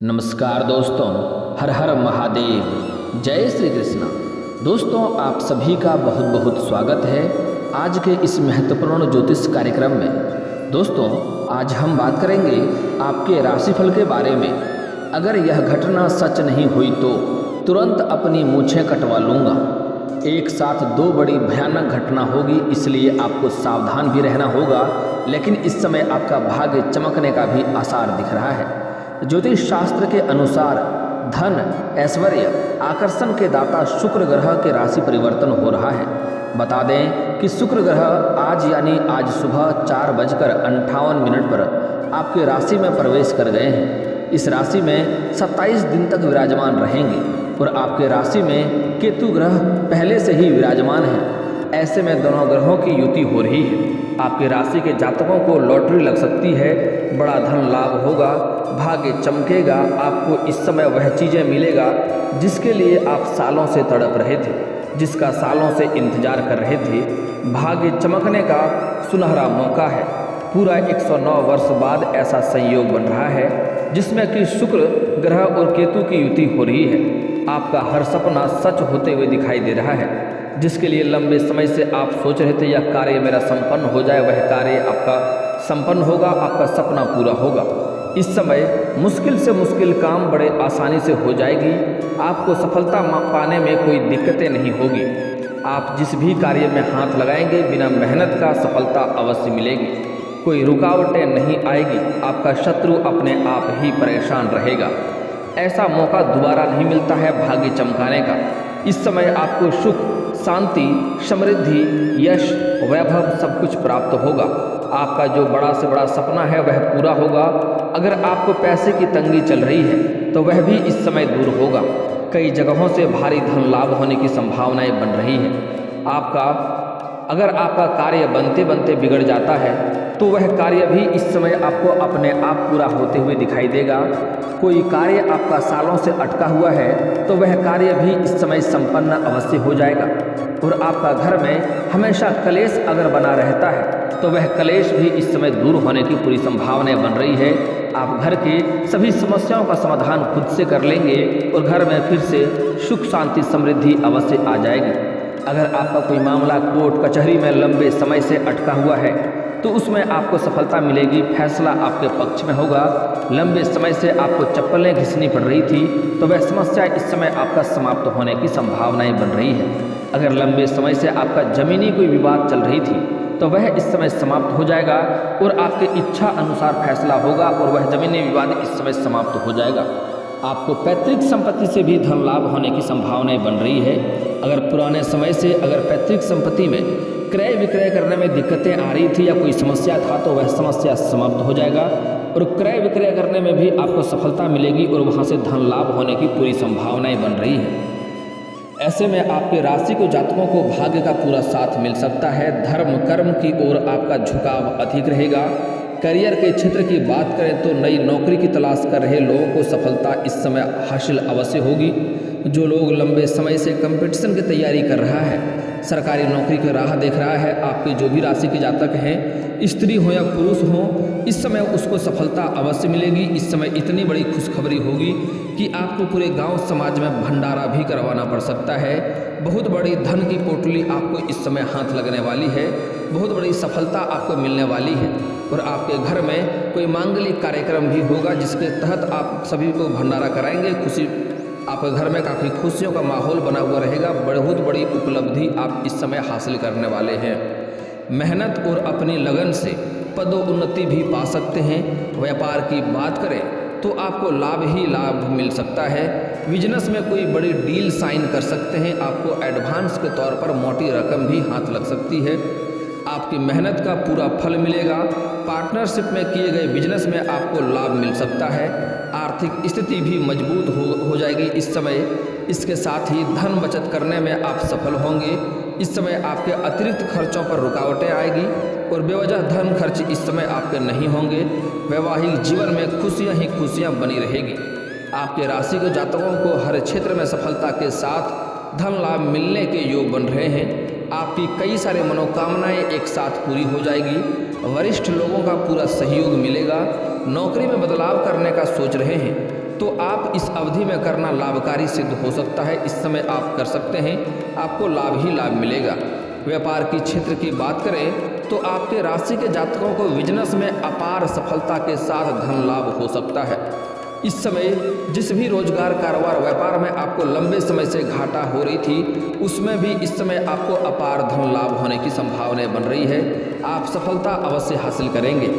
नमस्कार दोस्तों, हर हर महादेव, जय श्री कृष्णा। दोस्तों, आप सभी का बहुत बहुत स्वागत है आज के इस महत्वपूर्ण ज्योतिष कार्यक्रम में। दोस्तों, आज हम बात करेंगे आपके राशिफल के बारे में। अगर यह घटना सच नहीं हुई तो तुरंत अपनी मूछें कटवा लूँगा। एक साथ दो बड़ी भयानक घटना होगी, इसलिए आपको सावधान भी रहना होगा। लेकिन इस समय आपका भाग्य चमकने का भी आसार दिख रहा है। ज्योतिष शास्त्र के अनुसार धन, ऐश्वर्य, आकर्षण के दाता शुक्र ग्रह के राशि परिवर्तन हो रहा है। बता दें कि शुक्र ग्रह आज यानी आज सुबह 4:58 पर आपके राशि में प्रवेश कर गए हैं। इस राशि में 27 दिन तक विराजमान रहेंगे और आपके राशि में केतु ग्रह पहले से ही विराजमान है। ऐसे में दोनों ग्रहों की युति हो रही है। आपकी राशि के जातकों को लॉटरी लग सकती है, बड़ा धन लाभ होगा, भाग्य चमकेगा। आपको इस समय वह चीज़ें मिलेगा जिसके लिए आप सालों से तड़प रहे थे, जिसका सालों से इंतजार कर रहे थे। भाग्य चमकने का सुनहरा मौका है। पूरा 109 वर्ष बाद ऐसा संयोग बन रहा है जिसमें कि शुक्र ग्रह और केतु की युति हो रही है। आपका हर सपना सच होते हुए दिखाई दे रहा है। जिसके लिए लंबे समय से आप सोच रहे थे यह कार्य मेरा संपन्न हो जाए, वह कार्य आपका संपन्न होगा, आपका सपना पूरा होगा। इस समय मुश्किल से मुश्किल काम बड़े आसानी से हो जाएगी। आपको सफलता पाने में कोई दिक्कतें नहीं होगी। आप जिस भी कार्य में हाथ लगाएंगे बिना मेहनत का सफलता अवश्य मिलेगी। कोई रुकावटें नहीं आएगी। आपका शत्रु अपने आप ही परेशान रहेगा। ऐसा मौका दोबारा नहीं मिलता है भाग्य चमकाने का। इस समय आपको सुख, शांति, समृद्धि, यश, वैभव सब कुछ प्राप्त होगा। आपका जो बड़ा से बड़ा सपना है वह पूरा होगा। अगर आपको पैसे की तंगी चल रही है तो वह भी इस समय दूर होगा। कई जगहों से भारी धन लाभ होने की संभावनाएं बन रही हैं। अगर आपका कार्य बनते बनते बिगड़ जाता है तो वह कार्य भी इस समय आपको अपने आप पूरा होते हुए दिखाई देगा। कोई कार्य आपका सालों से अटका हुआ है तो वह कार्य भी इस समय संपन्न अवश्य हो जाएगा। और आपका घर में हमेशा कलेश अगर बना रहता है तो वह कलेश भी इस समय दूर होने की पूरी संभावनाएं बन रही है। आप घर की सभी समस्याओं का समाधान खुद से कर लेंगे और घर में फिर से सुख, शांति, समृद्धि अवश्य आ जाएगी। अगर आपका कोई मामला कोर्ट कचहरी में लंबे समय से अटका हुआ है तो उसमें आपको सफलता मिलेगी। फैसला आपके पक्ष में होगा। लंबे समय से आपको चप्पलें घिसनी पड़ रही थी तो वह समस्या इस समय आपका समाप्त होने की संभावनाएं बन रही है। अगर लंबे समय से आपका जमीनी कोई विवाद चल रही थी तो वह इस समय समाप्त हो जाएगा और आपके इच्छा अनुसार फैसला होगा और वह जमीनी विवाद इस समय समाप्त हो जाएगा। आपको पैतृक संपत्ति से भी धन लाभ होने की संभावनाएं बन रही है। अगर पुराने समय से पैतृक संपत्ति में क्रय विक्रय करने में दिक्कतें आ रही थी या कोई समस्या था तो वह समस्या समाप्त हो जाएगा और क्रय विक्रय करने में भी आपको सफलता मिलेगी और वहां से धन लाभ होने की पूरी संभावनाएं बन रही है। ऐसे में आपके राशि को जातकों को भाग्य का पूरा साथ मिल सकता है। धर्म कर्म की ओर आपका झुकाव अधिक रहेगा। करियर के क्षेत्र की बात करें तो नई नौकरी की तलाश कर रहे लोगों को सफलता इस समय हासिल अवश्य होगी। जो लोग लंबे समय से कंपटीशन की तैयारी कर रहा है, सरकारी नौकरी की राह देख रहा है, आपकी जो भी राशि के जातक हैं, स्त्री हो या पुरुष हो, इस समय उसको सफलता अवश्य मिलेगी। इस समय इतनी बड़ी खुशखबरी होगी कि आपको पूरे गांव समाज में भंडारा भी करवाना पड़ सकता है। बहुत बड़ी धन की पोटली आपको इस समय हाथ लगने वाली है। बहुत बड़ी सफलता आपको मिलने वाली है और आपके घर में कोई मांगलिक कार्यक्रम भी होगा जिसके तहत आप सभी को भंडारा कराएंगे। आपके घर में काफ़ी खुशियों का माहौल बना हुआ रहेगा। बहुत बड़ी उपलब्धि आप इस समय हासिल करने वाले हैं। मेहनत और अपनी लगन से पदोन्नति भी पा सकते हैं। व्यापार की बात करें तो आपको लाभ ही लाभ मिल सकता है। बिजनेस में कोई बड़ी डील साइन कर सकते हैं। आपको एडवांस के तौर पर मोटी रकम भी हाथ लग सकती है। आपकी मेहनत का पूरा फल मिलेगा। पार्टनरशिप में किए गए बिजनेस में आपको लाभ मिल सकता है। आर्थिक स्थिति भी मजबूत हो जाएगी इस समय। इसके साथ ही धन बचत करने में आप सफल होंगे। इस समय आपके अतिरिक्त खर्चों पर रुकावटें आएगी और बेवजह धन खर्च इस समय आपके नहीं होंगे। वैवाहिक जीवन में खुशियां ही खुशियां बनी रहेगी। आपके राशि के जातकों को हर क्षेत्र में सफलता के साथ धन लाभ मिलने के योग बन रहे हैं। आपकी कई सारे मनोकामनाएं एक साथ पूरी हो जाएगी। वरिष्ठ लोगों का पूरा सहयोग मिलेगा। नौकरी में बदलाव करने का सोच रहे हैं तो आप इस अवधि में करना लाभकारी सिद्ध हो सकता है। इस समय आप कर सकते हैं, आपको लाभ ही लाभ मिलेगा। व्यापार की क्षेत्र की बात करें तो आपके राशि के जातकों को बिजनेस में अपार सफलता के साथ धन लाभ हो सकता है। इस समय जिस भी रोजगार, कारोबार, व्यापार में आपको लंबे समय से घाटा हो रही थी, उसमें भी इस समय आपको अपार धन लाभ होने की संभावनाएं बन रही है। आप सफलता अवश्य हासिल करेंगे।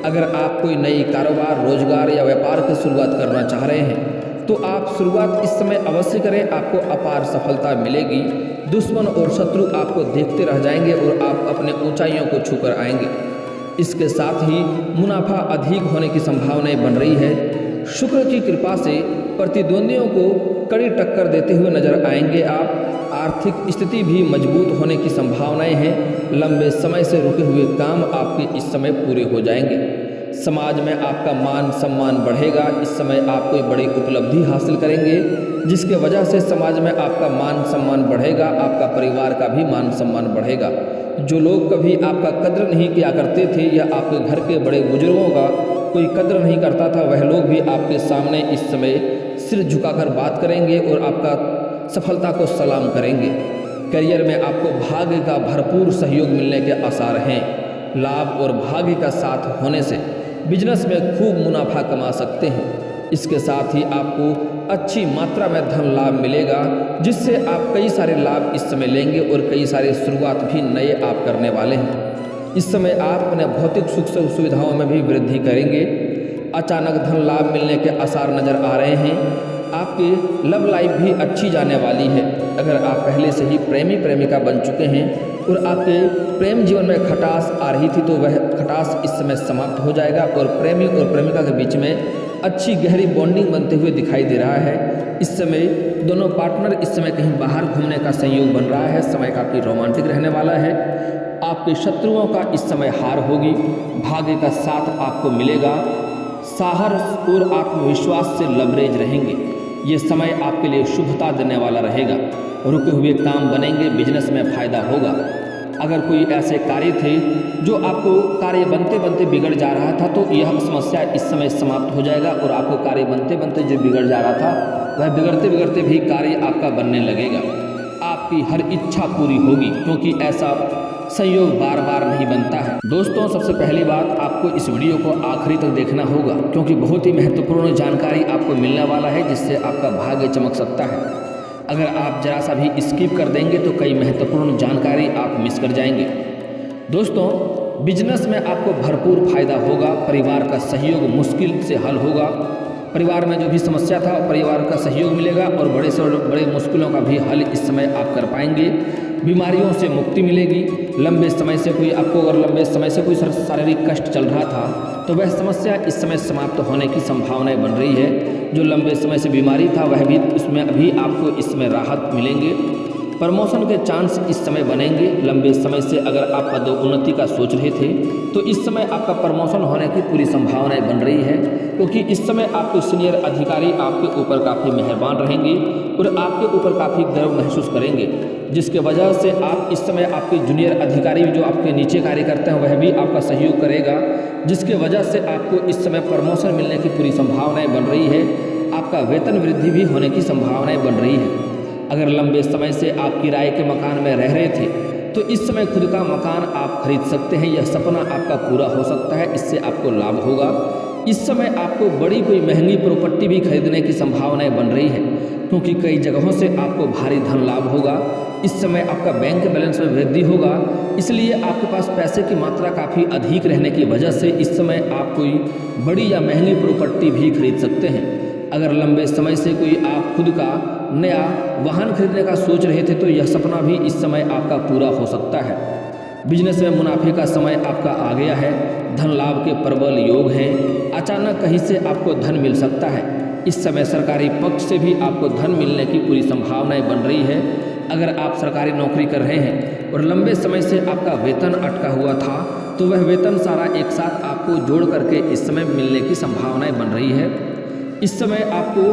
अगर आप कोई नई कारोबार, रोजगार या व्यापार की शुरुआत करना चाह रहे हैं तो आप शुरुआत इस समय अवश्य करें, आपको अपार सफलता मिलेगी। दुश्मन और शत्रु आपको देखते रह जाएंगे और आप अपने ऊंचाइयों को छूकर आएंगे। इसके साथ ही मुनाफा अधिक होने की संभावनाएं बन रही है। शुक्र की कृपा से प्रतिद्वंदियों को कड़ी टक्कर देते हुए नजर आएंगे आप। आर्थिक स्थिति भी मजबूत होने की संभावनाएं हैं। लंबे समय से रुके हुए काम आपके इस समय पूरे हो जाएंगे। समाज में आपका मान सम्मान बढ़ेगा। इस समय आप कोई बड़ी उपलब्धि हासिल करेंगे, जिसके वजह से समाज में आपका मान सम्मान बढ़ेगा, आपका परिवार का भी मान सम्मान बढ़ेगा। जो लोग कभी आपका कद्र नहीं किया करते थे या आपके घर के बड़े बुजुर्गों का कोई कद्र नहीं करता था, वह लोग भी आपके सामने इस समय सिर झुकाकर बात करेंगे और आपका सफलता को सलाम करेंगे। करियर में आपको भाग्य का भरपूर सहयोग मिलने के आसार हैं। लाभ और भाग्य का साथ होने से बिजनेस में खूब मुनाफा कमा सकते हैं। इसके साथ ही आपको अच्छी मात्रा में धन लाभ मिलेगा, जिससे आप कई सारे लाभ इस समय लेंगे और कई सारे शुरुआत भी नए आप करने वाले हैं। इस समय आप अपने भौतिक सुख सुविधाओं में भी वृद्धि करेंगे। अचानक धन लाभ मिलने के आसार नजर आ रहे हैं। आपकी लव लाइफ भी अच्छी जाने वाली है। अगर आप पहले से ही प्रेमी प्रेमिका बन चुके हैं और आपके प्रेम जीवन में खटास आ रही थी, तो वह खटास इस समय समाप्त हो जाएगा और प्रेमी और प्रेमिका के बीच में अच्छी गहरी बॉन्डिंग बनते हुए दिखाई दे रहा है। इस समय दोनों पार्टनर इस समय कहीं बाहर घूमने का संयोग बन रहा है। समय काफ़ी रोमांटिक रहने वाला है। आपके शत्रुओं का इस समय हार होगी। भाग्य का साथ आपको मिलेगा। साहस और आत्मविश्वास से लबरेज रहेंगे। ये समय आपके लिए शुभता देने वाला रहेगा। रुके हुए काम बनेंगे, बिजनेस में फायदा होगा। अगर कोई ऐसे कार्य थे जो आपको कार्य बनते बनते बिगड़ जा रहा था, तो यह समस्या इस समय समाप्त हो जाएगा और आपको कार्य बनते बनते जो बिगड़ जा रहा था, वह बिगड़ते बिगड़ते भी कार्य आपका बनने लगेगा। आपकी हर इच्छा पूरी होगी, क्योंकि ऐसा संयोग बार बार नहीं बनता है। दोस्तों, सबसे पहली बात, आपको इस वीडियो को आखिरी तक देखना होगा, क्योंकि बहुत ही महत्वपूर्ण जानकारी आपको मिलने वाला है, जिससे आपका भाग्य चमक सकता है। अगर आप जरा सा भी स्किप कर देंगे तो कई महत्वपूर्ण जानकारी आप मिस कर जाएंगे। दोस्तों, बिजनेस में आपको भरपूर फायदा होगा। परिवार का सहयोग मुश्किल से हल होगा। परिवार में जो भी समस्या था, परिवार का सहयोग मिलेगा और बड़े से बड़े मुश्किलों का भी हल इस समय आप कर पाएंगे। बीमारियों से मुक्ति मिलेगी। लंबे समय से कोई आपको अगर लंबे समय से कोई शारीरिक कष्ट चल रहा था, तो वह समस्या इस समय समाप्त होने की संभावनाएं बन रही है। जो लंबे समय से बीमारी था, वह भी उसमें अभी आपको इसमें राहत मिलेंगे। प्रमोशन के चांस इस समय बनेंगे। लंबे समय से अगर आप पदोन्नति का सोच रहे थे, तो इस समय आपका प्रमोशन होने की पूरी संभावनाएं बन रही है, क्योंकि इस समय आपके सीनियर अधिकारी आपके ऊपर काफ़ी मेहरबान रहेंगे और आपके ऊपर काफ़ी गर्व महसूस करेंगे, जिसके वजह से आप इस समय आपके जूनियर अधिकारी जो आपके नीचे कार्य करते हैं, वह भी आपका सहयोग करेगा, जिसके वजह से आपको इस समय प्रमोशन मिलने की पूरी संभावनाएं बन रही है। आपका वेतन वृद्धि भी होने की संभावनाएं बन रही है। अगर लंबे समय से आप किराए के मकान में रह रहे थे, तो इस समय खुद का मकान आप खरीद सकते हैं। यह सपना आपका पूरा हो सकता है। इससे आपको लाभ होगा। इस समय आपको बड़ी कोई महंगी प्रॉपर्टी भी खरीदने की संभावनाएं बन रही है, क्योंकि कई जगहों से आपको भारी धन लाभ होगा। इस समय आपका बैंक बैलेंस में वृद्धि होगा, इसलिए आपके पास पैसे की मात्रा काफ़ी अधिक रहने की वजह से इस समय आप कोई बड़ी या महंगी प्रॉपर्टी भी खरीद सकते हैं। अगर लंबे समय से कोई आप खुद का नया वाहन खरीदने का सोच रहे थे, तो यह सपना भी इस समय आपका पूरा हो सकता है। बिजनेस में मुनाफे का समय आपका आ गया है। धन लाभ के प्रबल योग हैं। अचानक कहीं से आपको धन मिल सकता है। इस समय सरकारी पक्ष से भी आपको धन मिलने की पूरी संभावनाएं बन रही है। अगर आप सरकारी नौकरी कर रहे हैं और लंबे समय से आपका वेतन अटका हुआ था, तो वह वेतन सारा एक साथ आपको जोड़ करके इस समय मिलने की संभावनाएं बन रही है। इस समय आपको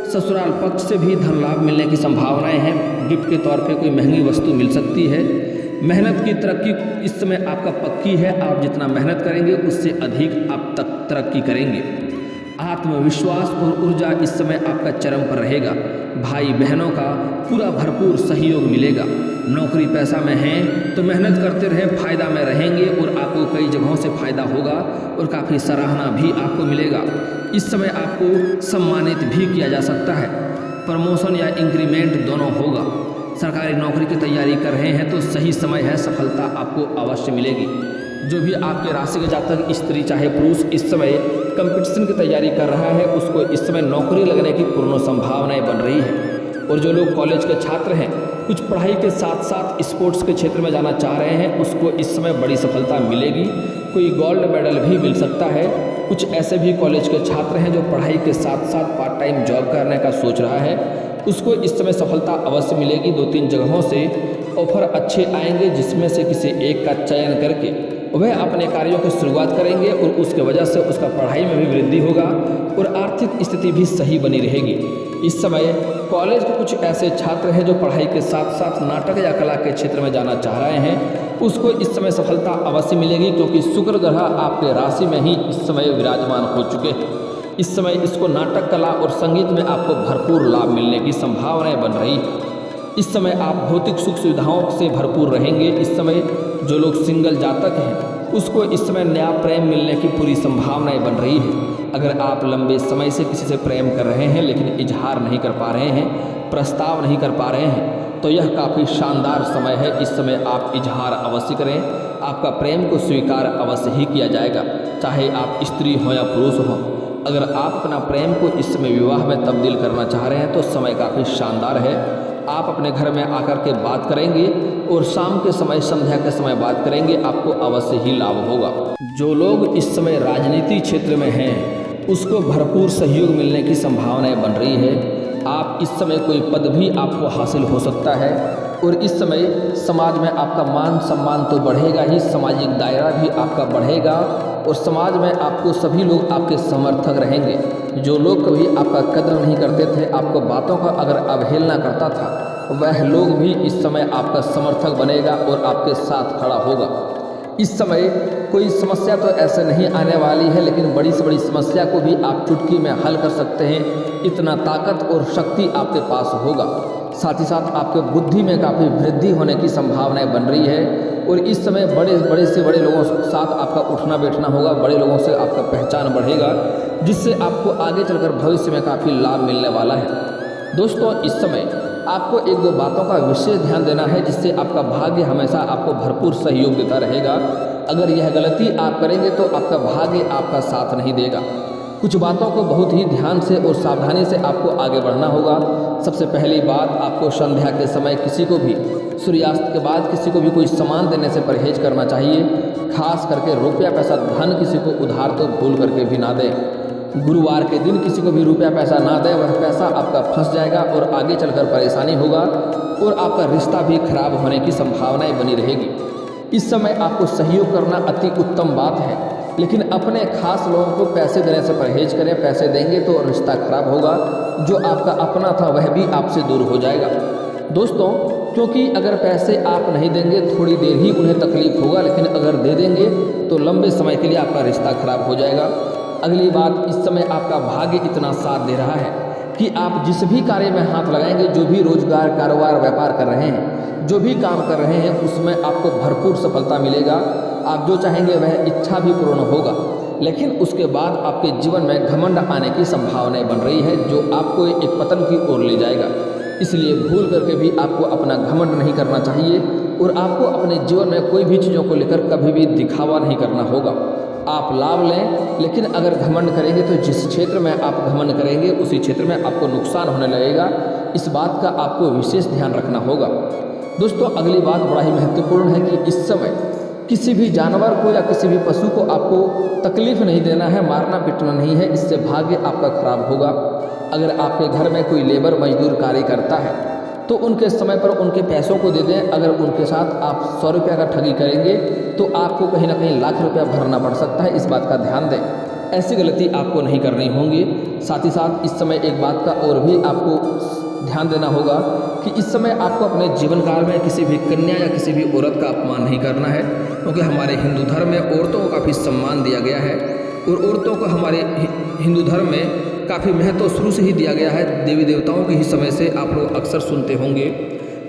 ससुराल पक्ष से भी धन लाभ मिलने की संभावनाएं हैं। गिफ्ट के तौर पे कोई महंगी वस्तु मिल सकती है। मेहनत की तरक्की इस समय आपका पक्की है। आप जितना मेहनत करेंगे, उससे अधिक आप तक तरक्की करेंगे। आत्मविश्वास और ऊर्जा इस समय आपका चरम पर रहेगा। भाई बहनों का पूरा भरपूर सहयोग मिलेगा। नौकरी पैसा में हैं तो मेहनत करते रहें, फ़ायदा में रहेंगे और आपको कई जगहों से फ़ायदा होगा और काफ़ी सराहना भी आपको मिलेगा। इस समय आपको सम्मानित भी किया जा सकता है। प्रमोशन या इंक्रीमेंट दोनों होगा। सरकारी नौकरी की तैयारी कर रहे हैं तो सही समय है, सफलता आपको अवश्य मिलेगी। जो भी आपके राशि के जातक स्त्री चाहे पुरुष इस समय कंपटीशन की तैयारी कर रहा है, उसको इस समय नौकरी लगने की पूर्ण संभावनाएं बन रही है। और जो लोग कॉलेज के छात्र हैं, कुछ पढ़ाई के साथ साथ स्पोर्ट्स के क्षेत्र में जाना चाह रहे हैं, उसको इस समय बड़ी सफलता मिलेगी। कोई गोल्ड मेडल भी मिल सकता है। कुछ ऐसे भी कॉलेज के छात्र हैं जो पढ़ाई के साथ साथ पार्ट टाइम जॉब करने का सोच रहा है, उसको इस समय सफलता अवश्य मिलेगी। 2-3 जगहों से ऑफर अच्छे आएंगे, जिसमें से किसी एक का चयन करके वह अपने कार्यों की शुरुआत करेंगे और उसके वजह से उसका पढ़ाई में भी वृद्धि होगा और आर्थिक स्थिति भी सही बनी रहेगी। इस समय कॉलेज के कुछ ऐसे छात्र हैं जो पढ़ाई के साथ साथ नाटक या कला के क्षेत्र में जाना चाह रहे हैं, उसको इस समय सफलता अवश्य मिलेगी, क्योंकि शुक्र ग्रह आपके राशि में ही इस समय विराजमान हो चुके हैं। इस समय इसको नाटक कला और संगीत में आपको भरपूर लाभ मिलने की संभावनाएं बन रही है। इस समय आप भौतिक सुख सुविधाओं से भरपूर रहेंगे। इस समय जो लोग सिंगल जातक हैं, उसको इस समय नया प्रेम मिलने की पूरी संभावनाएं बन रही है। अगर आप लंबे समय से किसी से प्रेम कर रहे हैं लेकिन इजहार नहीं कर पा रहे हैं, प्रस्ताव नहीं कर पा रहे हैं, तो यह काफ़ी शानदार समय है। इस समय आप इजहार अवश्य करें। आपका प्रेम को स्वीकार अवश्य ही किया जाएगा, चाहे आप स्त्री हों या पुरुष हों। अगर आप अपना प्रेम को इस समय विवाह में तब्दील करना चाह रहे हैं तो समय काफ़ी शानदार है। आप अपने घर में आकर के बात करेंगे और शाम के समय, संध्या के समय बात करेंगे, आपको अवश्य ही लाभ होगा। जो लोग इस समय राजनीति क्षेत्र में हैं, उसको भरपूर सहयोग मिलने की संभावनाएं बन रही है। आप इस समय कोई पद भी आपको हासिल हो सकता है और इस समय समाज में आपका मान सम्मान तो बढ़ेगा ही, सामाजिक दायरा भी आपका बढ़ेगा और समाज में आपको सभी लोग आपके समर्थक रहेंगे। जो लोग कभी आपका कदर नहीं करते थे, आपको बातों का अगर अवहेलना करता था, वह लोग भी इस समय आपका समर्थक बनेगा और आपके साथ खड़ा होगा। इस समय कोई समस्या तो ऐसे नहीं आने वाली है, लेकिन बड़ी से बड़ी समस्या को भी आप चुटकी में हल कर सकते हैं। इतना ताकत और शक्ति आपके पास होगा। साथ ही साथ आपके बुद्धि में काफ़ी वृद्धि होने की संभावनाएं बन रही है और इस समय बड़े से बड़े लोगों के साथ आपका उठना बैठना होगा, बड़े लोगों से आपका पहचान बढ़ेगा, जिससे आपको आगे चलकर भविष्य में काफ़ी लाभ मिलने वाला है। दोस्तों, इस समय आपको 1-2 बातों का विशेष ध्यान देना है, जिससे आपका भाग्य हमेशा आपको भरपूर सहयोग देता रहेगा। अगर यह गलती आप करेंगे तो आपका भाग्य आपका साथ नहीं देगा। कुछ बातों को बहुत ही ध्यान से और सावधानी से आपको आगे बढ़ना होगा। सबसे पहली बात, आपको संध्या के समय किसी को भी, सूर्यास्त के बाद किसी को भी कोई सामान देने से परहेज करना चाहिए। खास करके रुपया पैसा धन किसी को उधार तो भूल करके भी ना दें। गुरुवार के दिन किसी को भी रुपया पैसा ना दें, वह पैसा आपका फंस जाएगा और आगे चलकर परेशानी होगा और आपका रिश्ता भी खराब होने की संभावनाएं बनी रहेगी। इस समय आपको सहयोग करना अति उत्तम बात है, लेकिन अपने खास लोगों को पैसे देने से परहेज करें। पैसे देंगे तो रिश्ता खराब होगा, जो आपका अपना था वह भी आपसे दूर हो जाएगा। दोस्तों, क्योंकि अगर पैसे आप नहीं देंगे, थोड़ी देर ही उन्हें तकलीफ होगा, लेकिन अगर दे देंगे तो लंबे समय के लिए आपका रिश्ता खराब हो जाएगा। अगली बात, इस समय आपका भाग्य इतना साथ दे रहा है कि आप जिस भी कार्य में हाथ लगाएंगे, जो भी रोजगार, कारोबार, व्यापार कर रहे हैं, जो भी काम कर रहे हैं, उसमें आपको भरपूर सफलता मिलेगा। आप जो चाहेंगे वह इच्छा भी पूर्ण होगा, लेकिन उसके बाद आपके जीवन में घमंड आने की संभावनाएं बन रही है, जो आपको एक पतन की ओर ले जाएगा। इसलिए भूल करके भी आपको अपना घमंड नहीं करना चाहिए और आपको अपने जीवन में कोई भी चीज़ों को लेकर कभी भी दिखावा नहीं करना होगा। आप लाभ लें, लेकिन अगर घमंड करेंगे तो जिस क्षेत्र में आप घमंड करेंगे उसी क्षेत्र में आपको नुकसान होने लगेगा। इस बात का आपको विशेष ध्यान रखना होगा। दोस्तों, अगली बात बड़ा ही महत्वपूर्ण है कि इस समय किसी भी जानवर को या किसी भी पशु को आपको तकलीफ नहीं देना है, मारना पीटना नहीं है, इससे भाग्य आपका खराब होगा। अगर आपके घर में कोई लेबर मजदूर कार्य करता है तो उनके समय पर उनके पैसों को दे दें। अगर उनके साथ आप 100 रुपये का ठगी करेंगे तो आपको कहीं ना कहीं लाख रुपया भरना पड़ सकता है, इस बात का ध्यान दें। ऐसी गलती आपको नहीं करनी होगी। साथ ही साथ इस समय एक बात का और भी आपको ध्यान देना होगा कि इस समय आपको अपने जीवन काल में किसी भी कन्या या किसी भी औरत का अपमान नहीं करना है, क्योंकि हमारे हिंदू धर्म में औरतों को काफ़ी सम्मान दिया गया है और औरतों को हमारे हिंदू धर्म में काफ़ी महत्व शुरू से ही दिया गया है। देवी देवताओं के ही समय से आप लोग अक्सर सुनते होंगे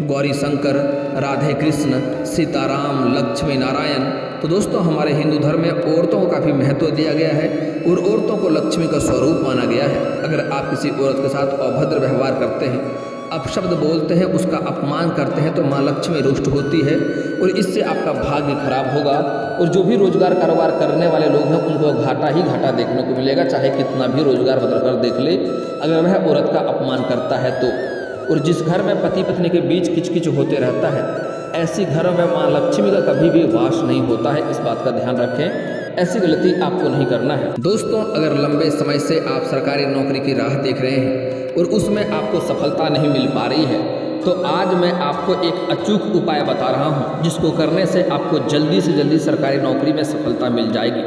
गौरी शंकर, राधे कृष्ण, सीताराम, लक्ष्मी नारायण। तो दोस्तों हमारे हिंदू धर्म में औरतों को काफ़ी महत्व दिया गया है और औरतों को लक्ष्मी का स्वरूप माना गया है। अगर आप किसी औरत के साथ अभद्र व्यवहार करते हैं, अपशब्द बोलते हैं, उसका अपमान करते हैं तो माँ लक्ष्मी रुष्ट होती है और इससे आपका भाग्य खराब होगा और जो भी रोजगार कारोबार करने वाले लोग हैं उनको घाटा ही घाटा देखने को मिलेगा, चाहे कितना भी रोजगार बदल कर देख ले, अगर वह औरत का अपमान करता है तो। और जिस घर में पति पत्नी के बीच किचकिच होते रहता है, ऐसी घरों में माँ लक्ष्मी का कभी भी वास नहीं होता है। इस बात का ध्यान रखें, ऐसी गलती आपको नहीं करना है। दोस्तों अगर लंबे समय से आप सरकारी नौकरी की राह देख रहे हैं और उसमें आपको सफलता नहीं मिल पा रही है, तो आज मैं आपको एक अचूक उपाय बता रहा हूं, जिसको करने से आपको जल्दी से जल्दी सरकारी नौकरी में सफलता मिल जाएगी।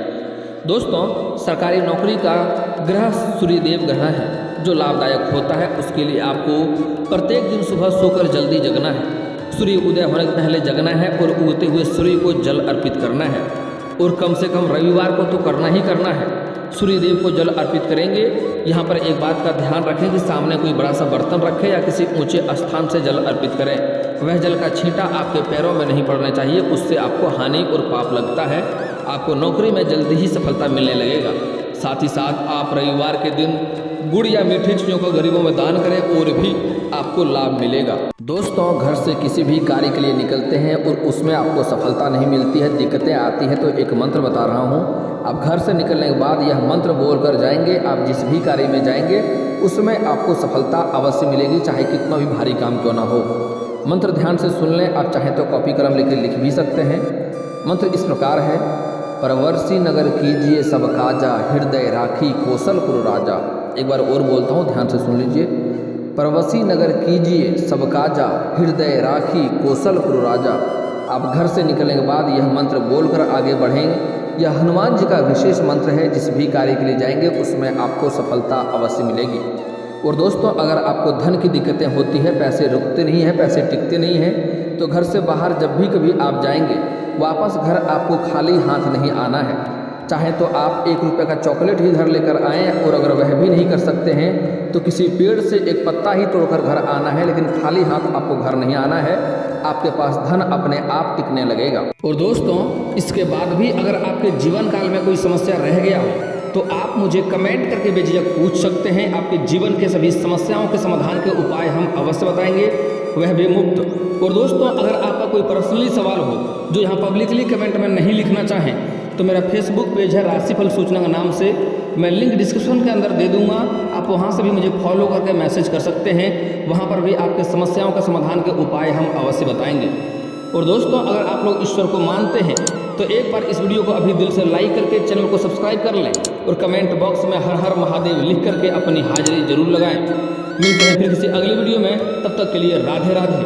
दोस्तों सरकारी नौकरी का ग्रह सूर्यदेव ग्रह है जो लाभदायक होता है। उसके लिए आपको प्रत्येक दिन सुबह सोकर जल्दी जगना है, सूर्य उदय होने के पहले जगना है और उगते हुए सूर्य को जल अर्पित करना है और कम से कम रविवार को तो करना ही करना है। सूर्यदेव को जल अर्पित करेंगे। यहाँ पर एक बात का ध्यान रखें कि सामने कोई बड़ा सा बर्तन रखें या किसी ऊंचे स्थान से जल अर्पित करें। वह जल का छींटा आपके पैरों में नहीं पड़ना चाहिए, उससे आपको हानि और पाप लगता है। आपको नौकरी में जल्दी ही सफलता मिलने लगेगा। साथ ही साथ आप रविवार के दिन गुड़ या मीठी चीज़ों को गरीबों में दान करें और भी आपको लाभ मिलेगा। दोस्तों घर से किसी भी कार्य के लिए निकलते हैं और उसमें आपको सफलता नहीं मिलती है, दिक्कतें आती हैं, तो एक मंत्र बता रहा हूँ। आप घर से निकलने के बाद यह मंत्र बोल कर जाएंगे, आप जिस भी कार्य में जाएंगे उसमें आपको सफलता अवश्य मिलेगी, चाहे कितना भी भारी काम क्यों ना हो। मंत्र ध्यान से सुन लें, आप चाहें तो कॉपी कलम लेकर लिख भी सकते हैं। मंत्र इस प्रकार है, परवर्षी नगर कीजिए सब काजा, हृदय राखी कौशलपुर राजा। एक बार और बोलता हूँ, ध्यान से सुन लीजिए। परवसी नगर कीजिए सब काजा, हृदय राखी कौशलपुर राजा। आप घर से निकलने के बाद यह मंत्र बोलकर आगे बढ़ेंगे। यह हनुमान जी का विशेष मंत्र है, जिस भी कार्य के लिए जाएंगे उसमें आपको सफलता अवश्य मिलेगी। और दोस्तों अगर आपको धन की दिक्कतें होती है, पैसे रुकते नहीं हैं, पैसे टिकते नहीं हैं, तो घर से बाहर जब भी कभी आप जाएंगे, वापस घर आपको खाली हाथ नहीं आना है। चाहे तो आप 1 रुपये का चॉकलेट ही घर लेकर आएँ, और अगर वह भी नहीं कर सकते हैं तो किसी पेड़ से एक पत्ता ही तोड़कर घर आना है, लेकिन खाली हाथ आपको घर नहीं आना है। आपके पास धन अपने आप टिकने लगेगा। और दोस्तों इसके बाद भी अगर आपके जीवन काल में कोई समस्या रह गया हो तो आप मुझे कमेंट करके बेझिझक पूछ सकते हैं। आपके जीवन के सभी समस्याओं के समाधान के उपाय हम अवश्य बताएंगे, वह भी मुफ्त। और दोस्तों अगर आपका कोई पर्सनली सवाल हो जो यहाँ पब्लिकली कमेंट में नहीं लिखना चाहें, तो मेरा फेसबुक पेज है राशिफल सूचना के नाम से, मैं लिंक डिस्क्रिप्शन के अंदर दे दूंगा। आप वहां से भी मुझे फॉलो करके मैसेज कर सकते हैं, वहां पर भी आपके समस्याओं का समाधान के उपाय हम अवश्य बताएंगे। और दोस्तों अगर आप लोग ईश्वर को मानते हैं तो एक बार इस वीडियो को अभी दिल से लाइक करके चैनल को सब्सक्राइब कर लें और कमेंट बॉक्स में हर हर महादेव लिख करके अपनी हाजिरी जरूर लगाएं। मिलते हैं फिर किसी अगली वीडियो में, तब तक के लिए राधे राधे।